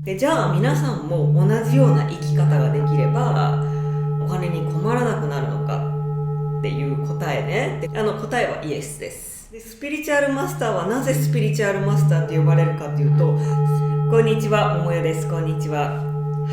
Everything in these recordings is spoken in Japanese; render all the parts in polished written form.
で、じゃあ皆さんも同じような生き方ができればお金に困らなくなるのかっていう答えね。で、答えはイエスです。で、スピリチュアルマスターはなぜスピリチュアルマスターって呼ばれるかっていうと、こんにちは、桃代です。こんにちは。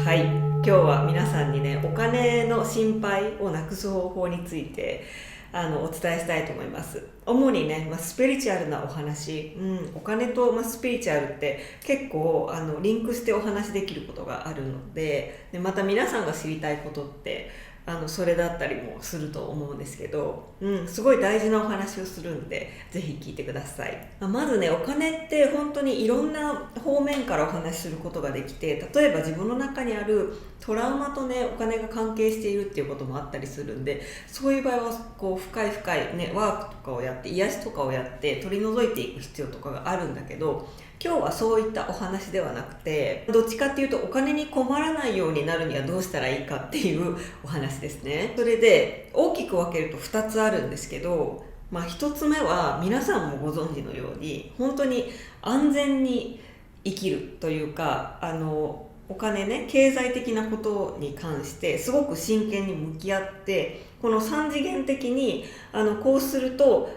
はい、今日は皆さんにね、お金の心配をなくす方法についてお伝えしたいと思います。主にね、スピリチュアルなお話、お金と、スピリチュアルって結構リンクしてお話できることがあるので、また皆さんが知りたいことってそれだったりもすると思うんですけど、すごい大事なお話をするんで、ぜひ聞いてください。まずね、お金って本当にいろんな方面からお話しすることができて、例えば自分の中にあるトラウマとね、お金が関係しているっていうこともあったりするんで、そういう場合はこう深いね、ワークとかをやって、癒しとかをやって取り除いていく必要とかがあるんだけど、今日はそういったお話ではなくて、どっちかっていうとお金に困らないようになるにはどうしたらいいかっていうお話ですね。それで大きく分けると2つあるんですけど、1つ目は皆さんもご存知のように本当に安全に生きるというか、お金ね、経済的なことに関してすごく真剣に向き合って、この3次元的にこうすると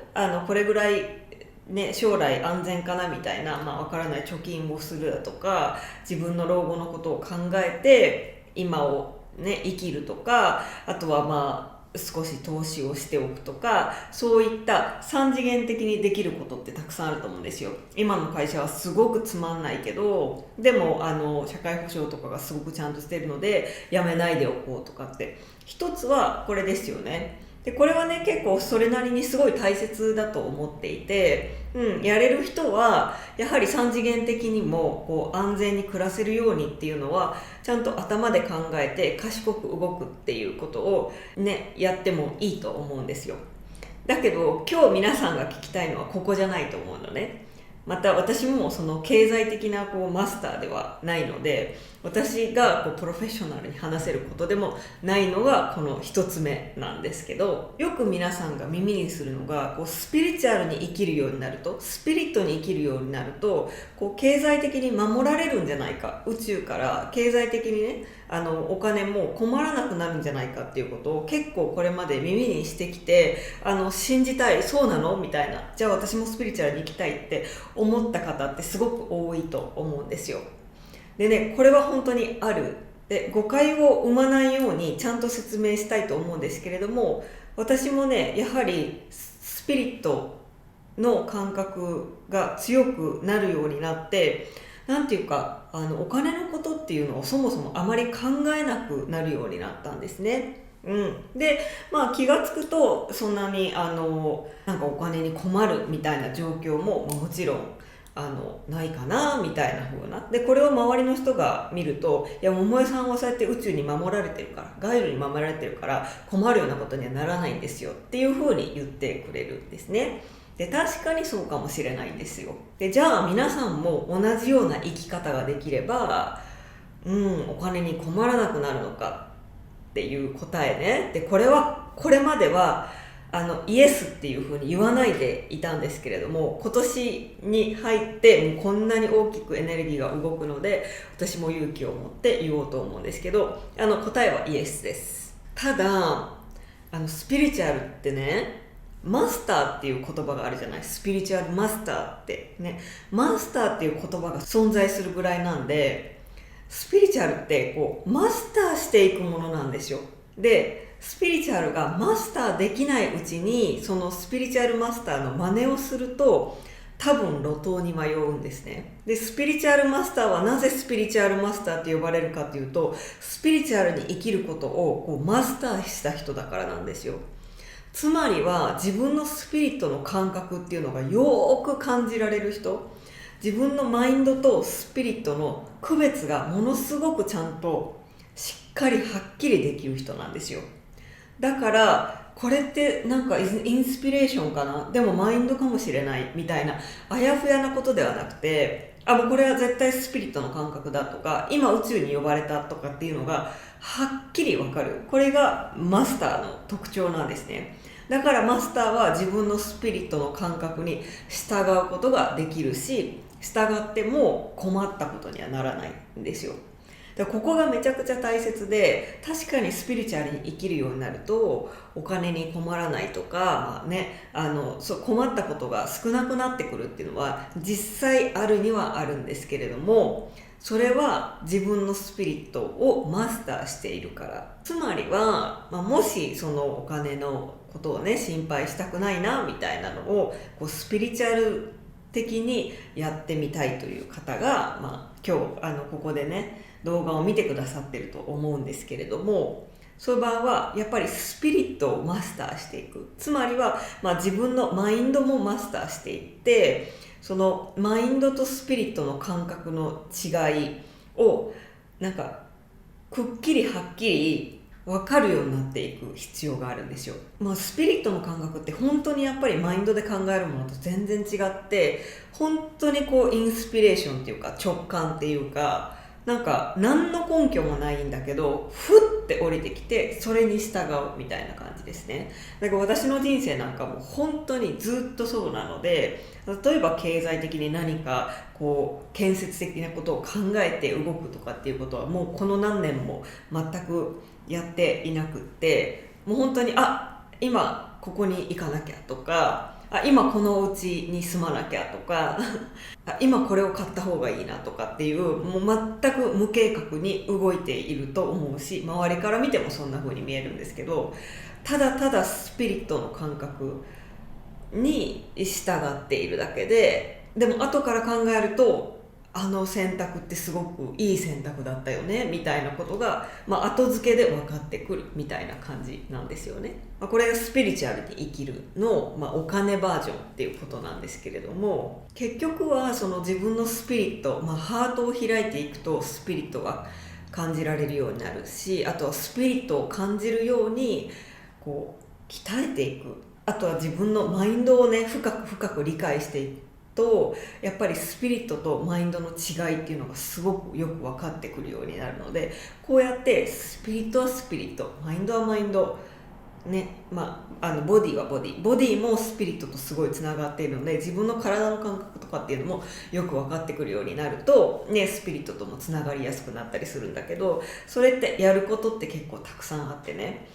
これぐらいね、将来安全かなみたいな、わからない貯金をするだとか、自分の老後のことを考えて今をね生きるとか、あとは少し投資をしておくとか、そういった3次元的にできることってたくさんあると思うんですよ。今の会社はすごくつまんないけど、でも社会保障とかがすごくちゃんとしてるので辞めないでおこうとかって、一つはこれですよね。で、これはね、結構それなりにすごい大切だと思っていて、やれる人はやはり3次元的にもこう安全に暮らせるようにっていうのはちゃんと頭で考えて賢く動くっていうことをね、やってもいいと思うんですよ。だけど今日皆さんが聞きたいのはここじゃないと思うのね。また私もその経済的なマスターではないので、私がプロフェッショナルに話せることでもないのがこの一つ目なんですけど、よく皆さんが耳にするのがスピリチュアルに生きるようになると、スピリットに生きるようになると経済的に守られるんじゃないか、宇宙から経済的にねお金も困らなくなるんじゃないかっていうことを結構これまで耳にしてきて、信じたい、そうなのみたいな、じゃあ私もスピリチュアルに生きたいって思った方ってすごく多いと思うんですよ。でね、これは本当にある。で、誤解を生まないようにちゃんと説明したいと思うんですけれども、私もね、やはりスピリットの感覚が強くなるようになって、なんていうかお金のことっていうのをそもそもあまり考えなくなるようになったんですね。で、気がつくとそんなになんかお金に困るみたいな状況ももちろんないかなみたいな風な。で、これを周りの人が見ると、いや、桃江さんはそうやって宇宙に守られてるから、ガイルに守られてるから困るようなことにはならないんですよっていう風に言ってくれるんですね。で、確かにそうかもしれないんですよ。で、じゃあ皆さんも同じような生き方ができればお金に困らなくなるのかっていう答えね。で、これまではイエスっていう風に言わないでいたんですけれども、今年に入ってもうこんなに大きくエネルギーが動くので、私も勇気を持って言おうと思うんですけど、答えはイエスです。ただスピリチュアルってね、マスターっていう言葉があるじゃない。スピリチュアルマスターってね、マスターっていう言葉が存在するぐらいなんで、スピリチュアルってマスターしていくものなんですよ。で、スピリチュアルがマスターできないうちにそのスピリチュアルマスターの真似をすると多分路頭に迷うんですね。で、スピリチュアルマスターはなぜスピリチュアルマスターって呼ばれるかというと、スピリチュアルに生きることをマスターした人だからなんですよ。つまりは自分のスピリットの感覚っていうのがよーく感じられる人、自分のマインドとスピリットの区別がものすごくちゃんとしっかりはっきりできる人なんですよ。だからこれってなんかインスピレーションかな、でもマインドかもしれないみたいなあやふやなことではなくて、もうこれは絶対スピリットの感覚だとか、今宇宙に呼ばれたとかっていうのがはっきりわかる。これがマスターの特徴なんですね。だからマスターは自分のスピリットの感覚に従うことができるし、従っても困ったことにはならないんですよ。だからここがめちゃくちゃ大切で、確かにスピリチュアルに生きるようになるとお金に困らないとか、困ったことが少なくなってくるっていうのは実際あるにはあるんですけれども、それは自分のスピリットをマスターしているから。つまりは、もしそのお金のことをね心配したくないなみたいなのをスピリチュアル的にやってみたいという方が、今日ここでね動画を見てくださってると思うんですけれども、そういう場合はやっぱりスピリットをマスターしていく。つまりは、自分のマインドもマスターしていって、そのマインドとスピリットの感覚の違いをくっきりはっきり分かるようになっていく必要があるんですよ。スピリットの感覚って本当にやっぱりマインドで考えるものと全然違って、本当にインスピレーションっていうか直感っていうか、何の根拠もないんだけどふって降りてきてそれに従うみたいな感じですね。私の人生なんかも本当にずっとそうなので、例えば経済的に何か建設的なことを考えて動くとかっていうことはもうこの何年も全くやっていなくって、もう本当に今ここに行かなきゃとか、今このお家に住まなきゃとか今これを買った方がいいなとかっていう、もう全く無計画に動いていると思うし、周りから見てもそんな風に見えるんですけど、ただただスピリットの感覚に従っているだけで、でも後から考えるとあの選択ってすごくいい選択だったよねみたいなことが、後付けで分かってくるみたいな感じなんですよね。これがスピリチュアルに生きるの、お金バージョンっていうことなんですけれども、結局はその自分のスピリット、ハートを開いていくとスピリットが感じられるようになるし、あとはスピリットを感じるように鍛えていく。あとは自分のマインドをね深く理解していくと、やっぱりスピリットとマインドの違いっていうのがすごくよく分かってくるようになるので、こうやってスピリットはスピリット、マインドはマインドね、ボディはボディもスピリットとすごいつながっているので、自分の体の感覚とかっていうのもよく分かってくるようになるとね、スピリットともつながりやすくなったりするんだけど、それってやることって結構たくさんあってね、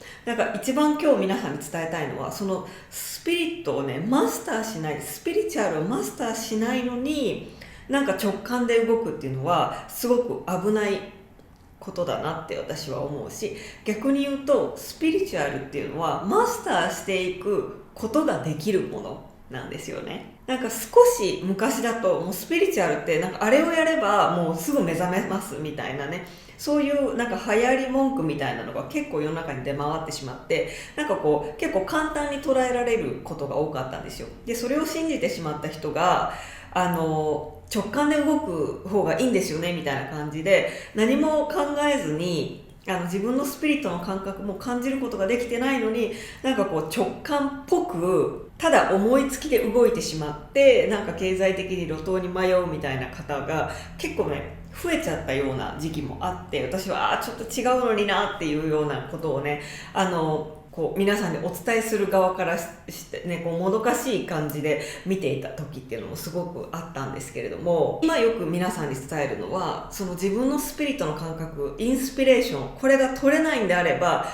一番今日皆さんに伝えたいのは、そのスピリットをねマスターしない、スピリチュアルをマスターしないのに直感で動くっていうのはすごく危ないことだなって私は思うし、逆に言うとスピリチュアルっていうのはマスターしていくことができるものなんですよね。少し昔だともうスピリチュアルってあれをやればもうすぐ目覚めますみたいなね、そういう流行り文句みたいなのが結構世の中に出回ってしまって、結構簡単に捉えられることが多かったんですよ。でそれを信じてしまった人が直感で動く方がいいんですよねみたいな感じで何も考えずに自分のスピリットの感覚も感じることができてないのに直感っぽくただ思いつきで動いてしまって経済的に路頭に迷うみたいな方が結構ね増えちゃったような時期もあって、私はちょっと違うのになっていうようなことをね皆さんにお伝えする側からしてねもどかしい感じで見ていた時っていうのもすごくあったんですけれども、今よく皆さんに伝えるのは、その自分のスピリットの感覚、インスピレーション、これが取れないんであれば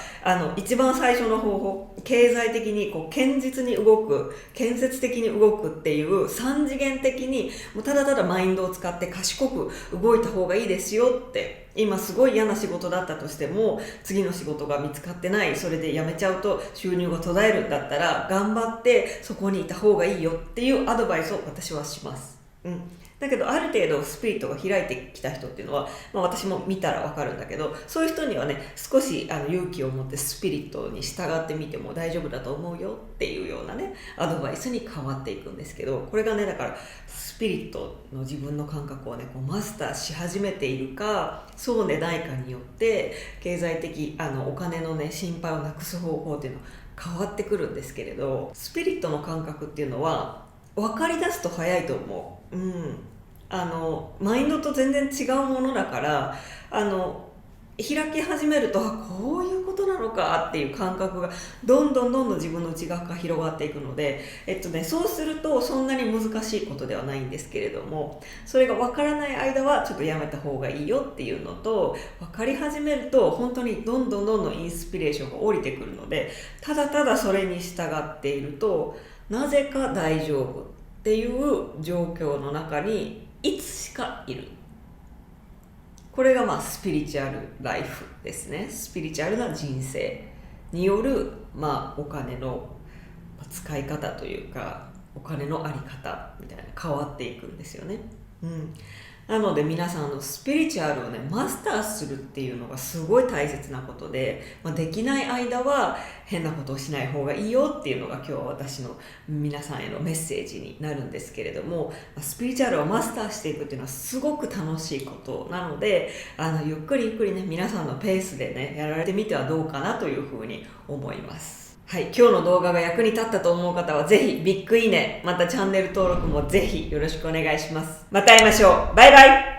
一番最初の方法、経済的に堅実に動く、建設的に動くっていう3次元的にもうただただマインドを使って賢く動いた方がいいですよって。今すごい嫌な仕事だったとしても次の仕事が見つかってない、それで辞めちゃうと収入が途絶えるんだったら頑張ってそこにいた方がいいよっていうアドバイスを私はします。だけどある程度スピリットが開いてきた人っていうのは、私も見たらわかるんだけど、そういう人にはね少し勇気を持ってスピリットに従ってみても大丈夫だと思うよっていうようなねアドバイスに変わっていくんですけど、これがねだからスピリットの自分の感覚をねマスターし始めているかそうでないかによって経済的お金のね心配をなくす方法っていうのは変わってくるんですけれど、スピリットの感覚っていうのは分かり出すと早いと思う。マインドと全然違うものだから開き始めると、こういうことなのかっていう感覚がどんどん自分の内側から広がっていくので、そうするとそんなに難しいことではないんですけれども、それが分からない間はちょっとやめた方がいいよっていうのと、分かり始めると本当にどんどんインスピレーションが降りてくるので、ただただそれに従っているとなぜか大丈夫っていう状況の中にいつしかいる。これがスピリチュアルライフですね。スピリチュアルな人生による、お金の使い方というか、お金のあり方みたいな変わっていくんですよね。なので皆さんスピリチュアルをねマスターするっていうのがすごい大切なことで、できない間は変なことをしない方がいいよっていうのが今日は私の皆さんへのメッセージになるんですけれども、スピリチュアルをマスターしていくっていうのはすごく楽しいことなので、ゆっくりね皆さんのペースでねやられてみてはどうかなというふうに思います。はい、今日の動画が役に立ったと思う方はぜひビッグいいね、またチャンネル登録もぜひよろしくお願いします。また会いましょう。バイバイ。